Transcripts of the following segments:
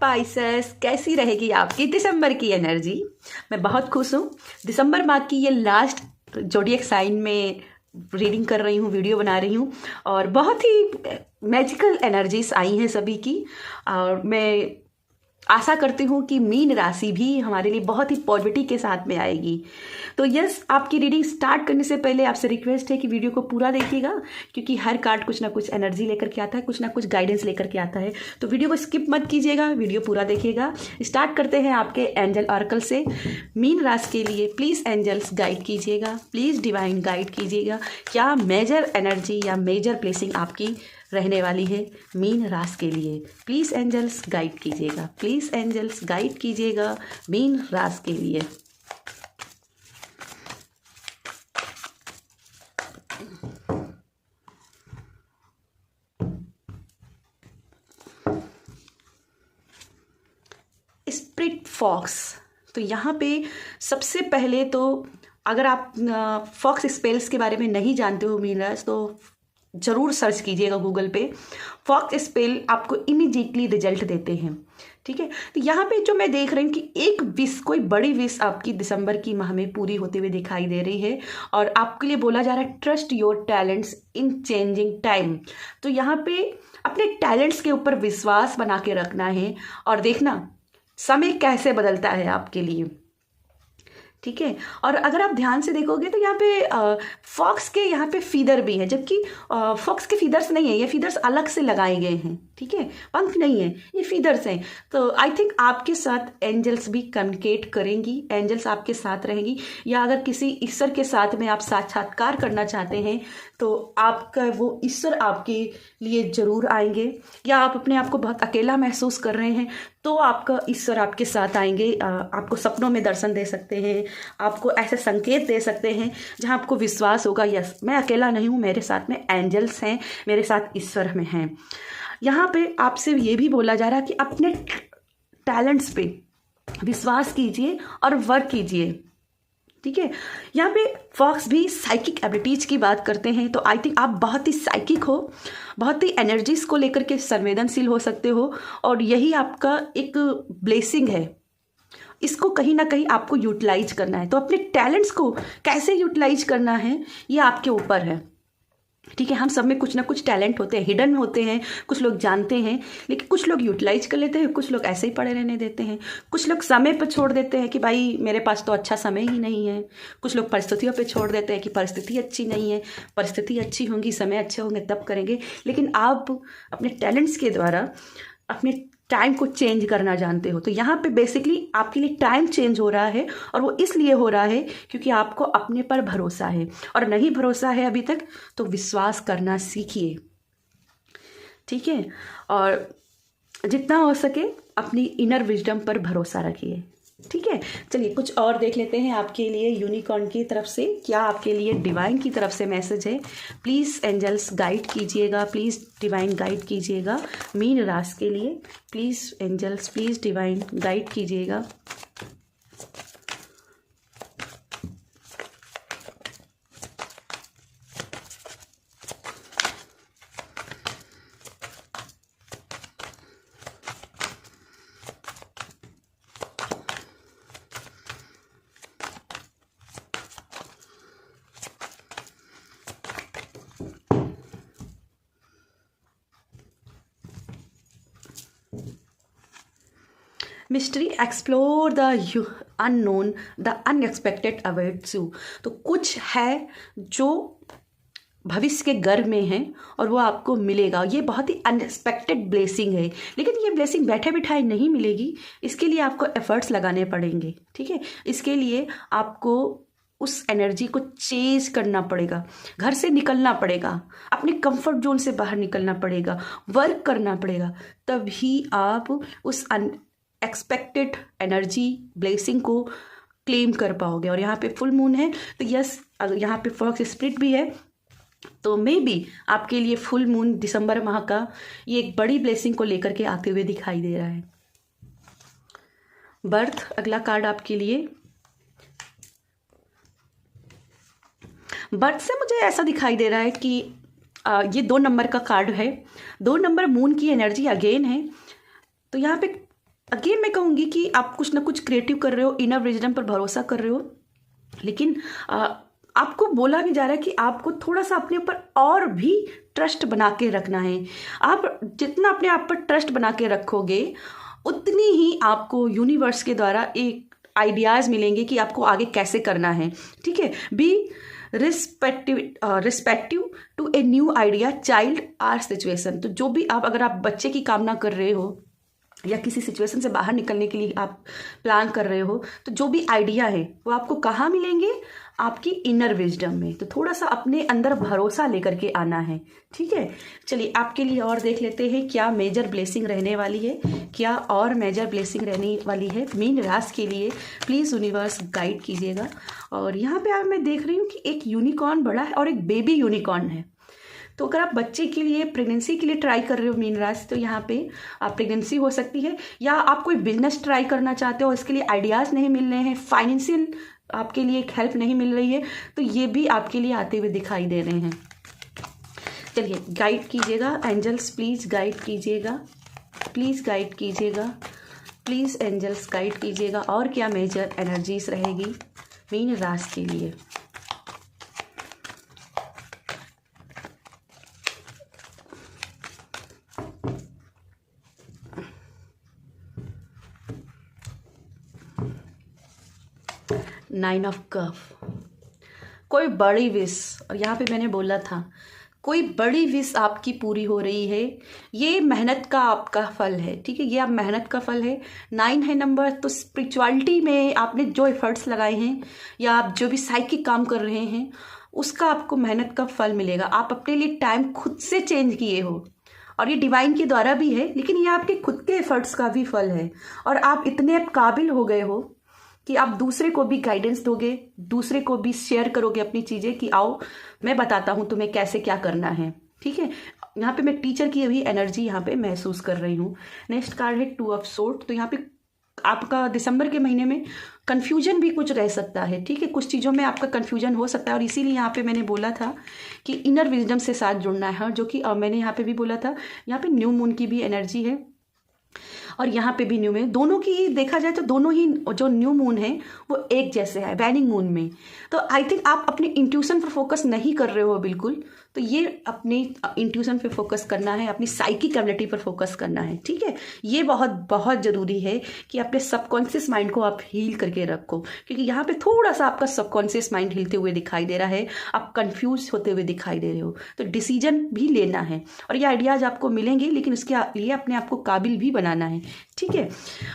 Spices, कैसी रहेगी आपकी दिसंबर की एनर्जी। मैं बहुत खुश हूँ। दिसंबर माह की ये लास्ट ज़ोडिएक साइन में रीडिंग कर रही हूँ, वीडियो बना रही हूँ और बहुत ही मैजिकल एनर्जीज आई हैं सभी की। और मैं आशा करती हूँ कि मीन राशि भी हमारे लिए बहुत ही पॉजिटिविटी के साथ में आएगी। तो यस, आपकी रीडिंग स्टार्ट करने से पहले आपसे रिक्वेस्ट है कि वीडियो को पूरा देखिएगा, क्योंकि हर कार्ड कुछ ना कुछ एनर्जी लेकर के आता है, कुछ ना कुछ गाइडेंस लेकर के आता है। तो वीडियो को स्किप मत कीजिएगा, वीडियो पूरा देखिएगा। स्टार्ट करते हैं आपके एंजल ऑरेकल से। मीन राशि के लिए प्लीज़ एंजल्स गाइड कीजिएगा, प्लीज़ डिवाइन गाइड कीजिएगा। क्या मेजर एनर्जी या मेजर ब्लेसिंग आपकी रहने वाली है मीन राशि के लिए? प्लीज़ एंजल्स गाइड कीजिएगा, प्लीज़ एंजल्स गाइड कीजिएगा मीन राशि के लिए। Spirit fox. तो यहाँ पे सबसे पहले तो अगर आप फॉक्स स्पेल्स के बारे में नहीं जानते हो मीन राशि, तो ज़रूर सर्च कीजिएगा गूगल पे। फॉक्स स्पेल आपको इमीडिएटली रिजल्ट देते हैं, ठीक है। तो यहाँ पे जो मैं देख रही हूँ कि एक विश, कोई बड़ी विश आपकी दिसंबर की माह में पूरी होते हुए दिखाई दे रही है और आपके लिए बोला जा रहा है trust your talents in changing time. तो यहाँ पे अपने टैलेंट्स के ऊपर विश्वास बना के रखना है और देखना समय कैसे बदलता है आपके लिए, ठीक है। और अगर आप ध्यान से देखोगे तो यहाँ पे फॉक्स के यहाँ पे फीदर भी है, जबकि फॉक्स के फीदर्स नहीं है, ये फीदर्स अलग से लगाए गए हैं, ठीक है, पंख नहीं है, ये फीदर्स हैं। तो आई थिंक आपके साथ एंजल्स भी कम्युनिकेट करेंगी, एंजल्स आपके साथ रहेंगी, या अगर किसी ईश्वर के साथ में आप साक्षात्कार करना चाहते हैं तो आपका वो ईश्वर आपके लिए ज़रूर आएंगे। या आप अपने आप को बहुत अकेला महसूस कर रहे हैं तो आपका ईश्वर आपके साथ आएंगे, आपको सपनों में दर्शन दे सकते हैं, आपको ऐसे संकेत दे सकते हैं जहां आपको विश्वास होगा, यस मैं अकेला नहीं हूं, मेरे साथ में एंजल्स हैं, मेरे साथ ईश्वर में हैं। यहाँ पे आपसे ये भी बोला जा रहा है कि अपने टैलेंट्स पे विश्वास कीजिए और वर्क कीजिए, ठीक है। यहाँ पे फॉक्स भी साइकिक एबिलिटीज़ की बात करते हैं, तो आई थिंक आप बहुत ही साइकिक हो, बहुत ही एनर्जीज़ को लेकर के संवेदनशील हो सकते हो और यही आपका एक ब्लेसिंग है। इसको कहीं ना कहीं आपको यूटिलाइज करना है। तो अपने टैलेंट्स को कैसे यूटिलाइज करना है ये आपके ऊपर है, ठीक है। हम सब में कुछ ना कुछ टैलेंट होते हैं, हिडन होते हैं, कुछ लोग जानते हैं, लेकिन कुछ लोग यूटिलाइज कर लेते हैं, कुछ लोग ऐसे ही पड़े रहने देते हैं, कुछ लोग समय पर छोड़ देते हैं कि भाई मेरे पास तो अच्छा समय ही नहीं है, कुछ लोग परिस्थितियों पे छोड़ देते हैं कि परिस्थिति अच्छी नहीं है, परिस्थिति अच्छी होंगी, समय अच्छे होंगे तब करेंगे। लेकिन आप अपने टैलेंट्स के द्वारा अपने टाइम को चेंज करना जानते हो। तो यहाँ पे बेसिकली आपके लिए टाइम चेंज हो रहा है और वो इसलिए हो रहा है क्योंकि आपको अपने पर भरोसा है, और नहीं भरोसा है अभी तक तो विश्वास करना सीखिए, ठीक है। और जितना हो सके अपनी इनर विजडम पर भरोसा रखिए, ठीक है। चलिए कुछ और देख लेते हैं आपके लिए यूनिकॉर्न की तरफ से क्या आपके लिए डिवाइन की तरफ से मैसेज है। प्लीज़ एंजल्स गाइड कीजिएगा, प्लीज़ डिवाइन गाइड कीजिएगा मीन राशि के लिए। Please angels, please divine guide कीजिएगा। Mystery explore the unknown, the unexpected awaits you. तो कुछ है जो भविष्य के गर्भ में है और वो आपको मिलेगा। ये बहुत ही अनएक्सपेक्टेड ब्लेसिंग है, लेकिन ये ब्लेसिंग बैठे बिठाए नहीं मिलेगी, इसके लिए आपको एफर्ट्स लगाने पड़ेंगे, ठीक है। इसके लिए आपको उस एनर्जी को चेंज करना पड़ेगा, घर से निकलना पड़ेगा, अपने कंफर्ट जोन से बाहर निकलना पड़ेगा, वर्क करना पड़ेगा, तभी आप उस एक्सपेक्टेड एनर्जी ब्लेसिंग को क्लेम कर पाओगे। और यहाँ पे फुल मून है तो यस, अगर यहाँ पे फॉक्स स्प्रिट भी है तो मे बी आपके लिए फुल मून दिसंबर माह का ये एक बड़ी ब्लेसिंग को लेकर के आते हुए दिखाई दे रहा है। बर्थ अगला कार्ड आपके लिए। बर्थ से मुझे ऐसा दिखाई दे रहा है कि ये 2 नंबर का कार्ड है, 2 नंबर मून की एनर्जी अगेन है। तो यहाँ पे अगेन मैं कहूँगी कि आप कुछ ना कुछ क्रिएटिव कर रहे हो, इनर विजडम पर भरोसा कर रहे हो, लेकिन आपको बोला भी जा रहा है कि आपको थोड़ा सा अपने ऊपर और भी ट्रस्ट बना के रखना है। आप जितना अपने आप पर ट्रस्ट बना के रखोगे उतनी ही आपको यूनिवर्स के द्वारा एक आइडियाज़ मिलेंगे कि आपको आगे कैसे करना है। ठीक है, be respective to a new idea, child or situation. तो जो भी आप, अगर आप बच्चे की कामना कर रहे हो या किसी सिचुएशन से बाहर निकलने के लिए आप प्लान कर रहे हो, तो जो भी आइडिया है वो आपको कहाँ मिलेंगे? आपकी इनर विजडम में। तो थोड़ा सा अपने अंदर भरोसा लेकर के आना है। ठीक है, चलिए आपके लिए और देख लेते हैं क्या मेजर ब्लेसिंग रहने वाली है, क्या और मेजर ब्लेसिंग रहने वाली है मीन राशि के लिए। प्लीज़ यूनिवर्स गाइड कीजिएगा। और यहाँ पे मैं देख रही हूँ कि एक यूनिकॉर्न बड़ा है और एक बेबी यूनिकॉर्न है। तो अगर आप बच्चे के लिए, प्रेगनेंसी के लिए ट्राई कर रहे हो मीन राशि, तो यहाँ पे आप प्रेगनेंसी हो सकती है, या आप कोई बिजनेस ट्राई करना चाहते हो, इसके लिए आइडियाज़ नहीं मिल रहे हैं, फाइनेंशियल आपके लिए एक हेल्प नहीं मिल रही है, तो ये भी आपके लिए आते हुए दिखाई दे रहे हैं। चलिए गाइड कीजिएगा एंजल्स, प्लीज़ गाइड कीजिएगा, प्लीज़ गाइड कीजिएगा, प्लीज़ एंजल्स गाइड कीजिएगा। और क्या मेजर एनर्जीज रहेगी मीन राशि के लिए। नाइन ऑफ कप, कोई बड़ी विश, और यहाँ पे मैंने बोला था कोई बड़ी विश आपकी पूरी हो रही है। ये मेहनत का आपका फल है। ठीक है, ये आप मेहनत का फल है। 9 है नंबर, तो स्पिरिचुअलिटी में आपने जो एफर्ट्स लगाए हैं या आप जो भी साइकिक काम कर रहे हैं उसका आपको मेहनत का फल मिलेगा। आप अपने लिए टाइम खुद से चेंज किए हो और ये डिवाइन के द्वारा भी है, लेकिन ये आपके खुद के एफर्ट्स का भी फल है। और आप इतने काबिल हो गए हो कि आप दूसरे को भी गाइडेंस दोगे, दूसरे को भी शेयर करोगे अपनी चीज़ें कि आओ मैं बताता हूँ तुम्हें कैसे क्या करना है। ठीक है, यहाँ पे मैं टीचर की भी एनर्जी यहाँ पे महसूस कर रही हूँ। नेक्स्ट कार्ड है 2 ऑफ सोर्ड। तो यहाँ पे आपका दिसंबर के महीने में कन्फ्यूजन भी कुछ रह सकता है। ठीक है, कुछ चीज़ों में आपका कन्फ्यूजन हो सकता है, और इसीलिए यहाँ पे मैंने बोला था कि इनर विजडम से साथ जुड़ना है, जो कि मैंने यहाँ पे भी बोला था। यहाँ पे न्यू मून की भी एनर्जी है और यहाँ पे भी न्यू मून, दोनों की देखा जाए तो दोनों ही जो न्यू मून है वो एक जैसे है वैनिंग मून में। तो आई थिंक आप अपने इंट्यूशन पर फोकस नहीं कर रहे हो बिल्कुल, तो ये अपने इंट्यूशन पे फोकस करना है, अपनी साइकिक एबिलिटी पर फोकस करना है। ठीक है, ये बहुत बहुत ज़रूरी है कि अपने सबकॉन्शियस माइंड को आप हील करके रखो, क्योंकि यहाँ पे थोड़ा सा आपका सबकॉन्शियस माइंड हिलते हुए दिखाई दे रहा है, आप कंफ्यूज होते हुए दिखाई दे रहे हो। तो डिसीजन भी लेना है और ये आइडियाज़ आपको मिलेंगे, लेकिन उसके लिए अपने आप को काबिल भी बनाना है। ठीक है,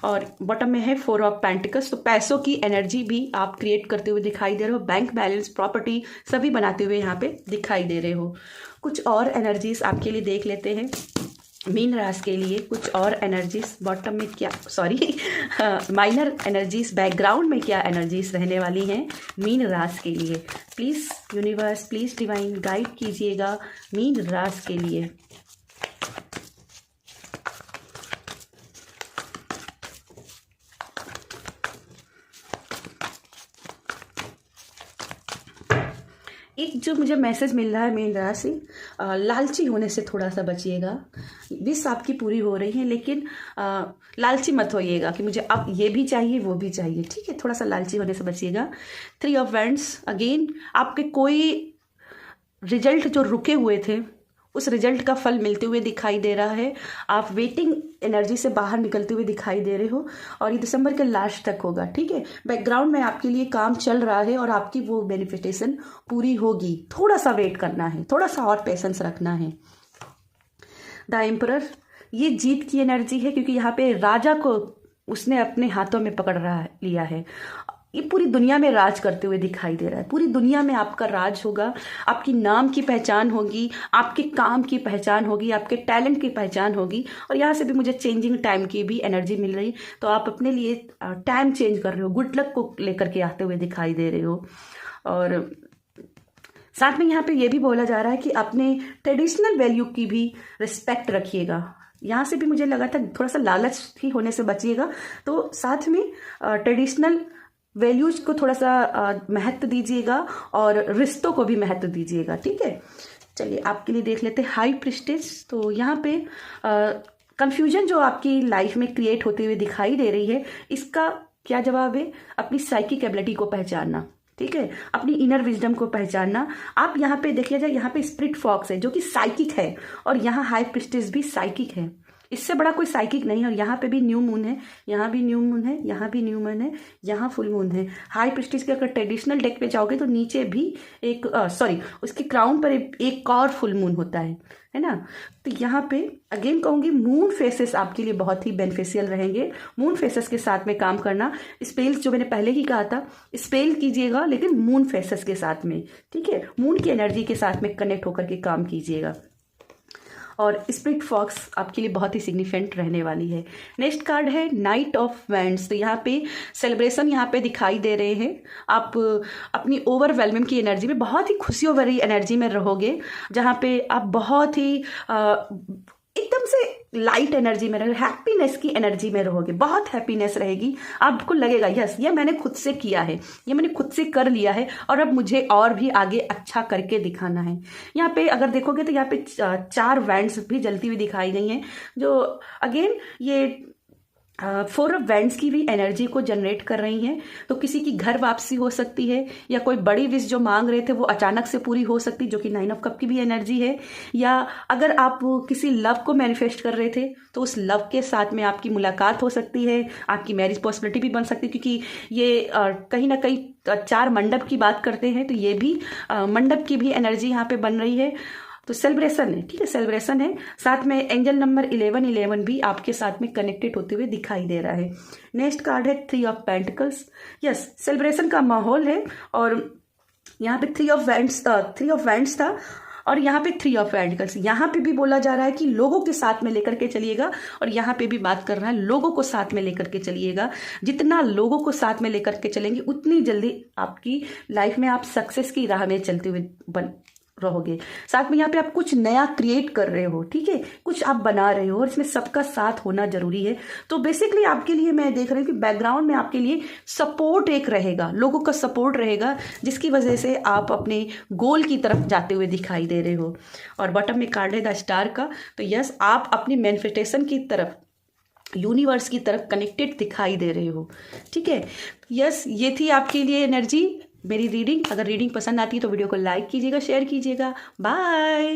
और बॉटम में है 4 ऑफ पेंटिकल्स। तो पैसों की एनर्जी भी आप क्रिएट करते हुए दिखाई दे रहे हो, बैंक बैलेंस, प्रॉपर्टी सभी बनाते हुए यहाँ पे दिखाई दे रहे हो। कुछ और एनर्जीज आपके लिए देख लेते हैं मीन राशि के लिए। कुछ और एनर्जीज बॉटम में क्या, सॉरी माइनर एनर्जीज बैकग्राउंड में क्या एनर्जीज रहने वाली हैं मीन राशि के लिए। Please universe, please divine guide कीजिएगा मीन राशि के लिए। एक जो मुझे मैसेज मिल रहा है मीन राशि, लालची होने से थोड़ा सा बचिएगा। विश आपकी पूरी हो रही है, लेकिन लालची मत होइएगा कि मुझे अब ये भी चाहिए वो भी चाहिए। ठीक है, थोड़ा सा लालची होने से बचिएगा। 3 ऑफ वैंड्स, अगेन आपके कोई रिजल्ट जो रुके हुए थे उस रिजल्ट का फल मिलते हुए दिखाई दे रहा है। आप वेटिंग एनर्जी से बाहर निकलते हुए दिखाई दे रहे हो और ये दिसंबर के लास्ट तक होगा। ठीक है, बैकग्राउंड में आपके लिए काम चल रहा है और आपकी वो बेनिफिटेशन पूरी होगी। थोड़ा सा वेट करना है, थोड़ा सा और पेशेंस रखना है। द एम्परर, ये जीत की एनर्जी है, क्योंकि यहाँ पे राजा को उसने अपने हाथों में पकड़ लिया है। ये पूरी दुनिया में राज करते हुए दिखाई दे रहा है। पूरी दुनिया में आपका राज होगा, आपकी नाम की पहचान होगी, आपके काम की पहचान होगी, आपके टैलेंट की पहचान होगी। और यहाँ से भी मुझे चेंजिंग टाइम की भी एनर्जी मिल रही, तो आप अपने लिए टाइम चेंज कर रहे हो, गुड लक को लेकर के आते हुए दिखाई दे रहे हो। और साथ में यहाँ पे ये भी बोला जा रहा है कि अपने ट्रेडिशनल वैल्यू की भी रिस्पेक्ट रखिएगा। यहाँ से भी मुझे लगा था थोड़ा सा लालच ही होने से बचिएगा, तो साथ में ट्रेडिशनल वैल्यूज को थोड़ा सा महत्व दीजिएगा और रिश्तों को भी महत्व दीजिएगा। ठीक है, चलिए आपके लिए देख लेते हैं हाई प्रिस्टेज। तो यहाँ पे कन्फ्यूजन जो आपकी लाइफ में क्रिएट होते हुए दिखाई दे रही है, इसका क्या जवाब है? अपनी साइकिक एबिलिटी को पहचानना, ठीक है, अपनी इनर विजडम को पहचानना। आप यहाँ पे देखिए जाए, यहाँ पे स्पिरिट फॉक्स है जो कि साइकिक है, और यहाँ हाई प्रीस्टेस भी साइकिक है। इससे बड़ा कोई साइकिक नहीं है। और यहाँ पे भी न्यू मून है, यहाँ भी न्यू मून है, यहाँ भी न्यू मून है, यहाँ फुल मून है। हाई प्रीस्टेस के अगर ट्रेडिशनल डेक पे जाओगे तो नीचे भी एक उसके क्राउन पर एक और फुल मून होता है ना। तो यहाँ पे अगेन कहूँगी, मून फेसेस आपके लिए बहुत ही बेनिफिशियल रहेंगे। मून फेसेस के साथ में काम करना, स्पेल्स जो मैंने पहले ही कहा था, स्पेल कीजिएगा लेकिन मून फेसेस के साथ में, ठीक है, मून की एनर्जी के साथ में कनेक्ट होकर के काम कीजिएगा। और स्पिरिट फॉक्स आपके लिए बहुत ही सिग्निफिकेंट रहने वाली है। नेक्स्ट कार्ड है नाइट ऑफ वैंड्स। तो यहाँ पे सेलिब्रेशन यहाँ पे दिखाई दे रहे हैं। आप अपनी ओवरवेलमिंग की एनर्जी में, बहुत ही खुशियों भरी एनर्जी में रहोगे, जहाँ पे आप बहुत ही एकदम से लाइट एनर्जी में रहोगे, हैप्पीनेस की एनर्जी में रहोगे, बहुत हैप्पीनेस रहेगी। आपको लगेगा यस, ये मैंने खुद से किया है, ये मैंने खुद से कर लिया है, और अब मुझे और भी आगे अच्छा करके दिखाना है। यहाँ पे अगर देखोगे तो यहाँ पे 4 वैंड्स भी जलती हुई दिखाई गई हैं, जो अगेन ये 4 ऑफ वैंड्स की भी एनर्जी को जनरेट कर रही हैं। तो किसी की घर वापसी हो सकती है, या कोई बड़ी विश जो मांग रहे थे वो अचानक से पूरी हो सकती, जो कि 9 ऑफ कप की भी एनर्जी है। या अगर आप किसी लव को मैनिफेस्ट कर रहे थे तो उस लव के साथ में आपकी मुलाकात हो सकती है, आपकी मैरिज पॉसिबिलिटी भी बन सकती है, क्योंकि ये कहीं ना कहीं 4 मंडप की बात करते हैं, तो ये भी मंडप की भी एनर्जी यहाँ पे बन रही है। तो सेलिब्रेशन है, ठीक है, सेलिब्रेशन है। साथ में एंजल नंबर 1111 भी आपके साथ में कनेक्टेड होते हुए दिखाई दे रहा है। नेक्स्ट कार्ड है 3 ऑफ पेंटिकल्स। यस, सेलिब्रेशन का माहौल है, और यहाँ पे 3 ऑफ वैंड्स था, और यहाँ पे 3 ऑफ पेंटिकल्स। यहाँ पे भी बोला जा रहा है कि लोगों के साथ में लेकर के चलिएगा, और यहाँ पे भी बात कर रहा है लोगों को साथ में लेकर के चलिएगा। जितना लोगों को साथ में लेकर के चलेंगे, उतनी जल्दी आपकी लाइफ में आप सक्सेस की राह में चलते हुए रहोगे। साथ में यहाँ पे आप कुछ नया क्रिएट कर रहे हो, ठीक है, कुछ आप बना रहे हो, और इसमें सबका साथ होना जरूरी है। तो बेसिकली आपके लिए मैं देख रही हूँ कि बैकग्राउंड में आपके लिए सपोर्ट एक रहेगा, लोगों का सपोर्ट रहेगा, जिसकी वजह से आप अपने गोल की तरफ जाते हुए दिखाई दे रहे हो। और बॉटम में कार्ड है द स्टार का। तो यस, आप अपनी मैनिफेस्टेशन की तरफ, यूनिवर्स की तरफ कनेक्टेड दिखाई दे रहे हो, ठीक है। यस, ये थी आपके लिए एनर्जी, मेरी रीडिंग। अगर रीडिंग पसंद आती है तो वीडियो को लाइक कीजिएगा, शेयर कीजिएगा। बाय।